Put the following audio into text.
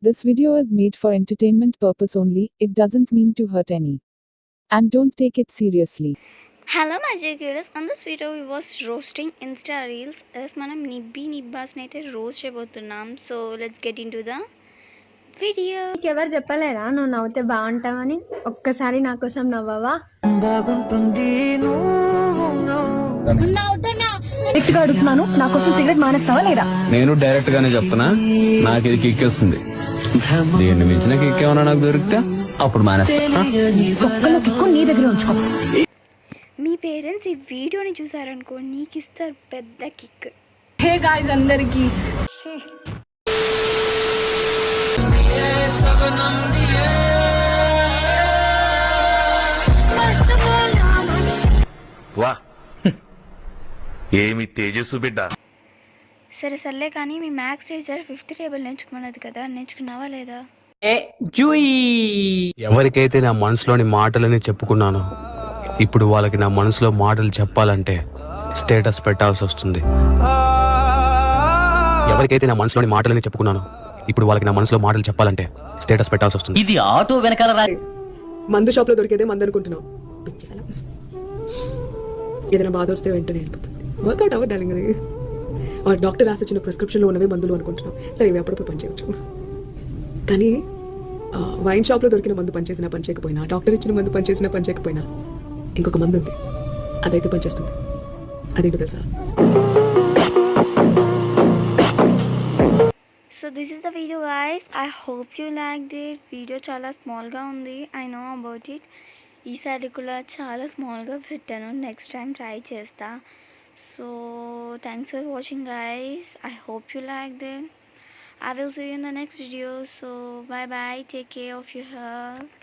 This video is made for entertainment purpose only. It doesn't mean to hurt any. And don't take it seriously. Hello my dear viewers, on this video we was roasting Insta Reels. మనం నిబ్బాస్ని అయితే roast చేయబోతున్నాం. So let's get in to the video. ఎవరు చెప్పలేరా నువ్వు నవ్వుతే బాగుంటావని? ఒక్కసారి నా కోసం నవ్వవా? Direct గా అడుగుతున్నాను, నా కోసం సిగరెట్ మానేస్తావా లేదా? నేను డైరెక్ట్ గానే చెప్తున్నా, నాకు ఇది కిక్కేస్తుంది. దీన్ని మించిన కిక్ ఏమన్నా నాకు దొరికితే అప్పుడు మానేస్తా. కిక్కు నీ దగ్గర ఉంచుకో. మీ పేరెంట్స్ ఈ వీడియోని చూసారనుకో, నీకు ఇస్తారు పెద్ద కిక్. హే గాయ్స్ అందరికి వా ఏమి తేజస్సు బిడ్డ. సరే సర్లే కానీ మీ మ్యాథ్స్ టీచర్ 5th టేబుల్ నేర్చుకున్నది కదా, నేర్చుకున్నావా లేదా? ఎవరికైతే నా మనసులోని మాటలని చెప్పుకున్నానో ఇప్పుడు వాళ్ళకి నా మనసులో మాటలు చెప్పాలంటే స్టేటస్ పెట్టాల్సి వస్తుంది. ఎవరికైతే నా మనసులోని మాటలని చెప్పుకున్నానో ఇప్పుడు వాళ్ళకి నా మనసులో మాటలు చెప్పాలంటే స్టేటస్ పెట్టాల్సి వస్తుంది. ఇది ఆటో వెనకాల మందు షాప్ లో దొరికేదే మందు అనుకుంటున్నావు. ఏదైనా బాధ వస్తే వెంటనే వెళ్ళిపోతుంది. వర్కౌట్ అవ్వడాలి కదా. డాక్టర్ రాసిచ్చిన ప్రిస్క్రిప్షన్లో ఉన్నవే మందులు అనుకుంటున్నావు. సరే ఇవి అప్పుడప్పుడు పనిచేయచ్చు, కానీ వైన్ షాప్లో దొరికిన మందు పనిచేసినా పనిచేయకపోయినా, డాక్టర్ ఇచ్చిన మందు పనిచేసినా పనిచేయకపోయినా ఇంకొక మందు ఉంది, అదైతే పనిచేస్తుంది. అదేంటో తెలుసా? So this is the video guys. I hope you like it. Video చాలా స్మాల్గా ఉంది, ఐ నో అబౌట్ ఇట్. ఈసారి కూడా చాలా స్మాల్గా పెట్టాను, నెక్స్ట్ టైం ట్రై చేస్తా. So thanks for watching guys. I hope you like it. I will see you in the next video. So bye bye. Take care of your health.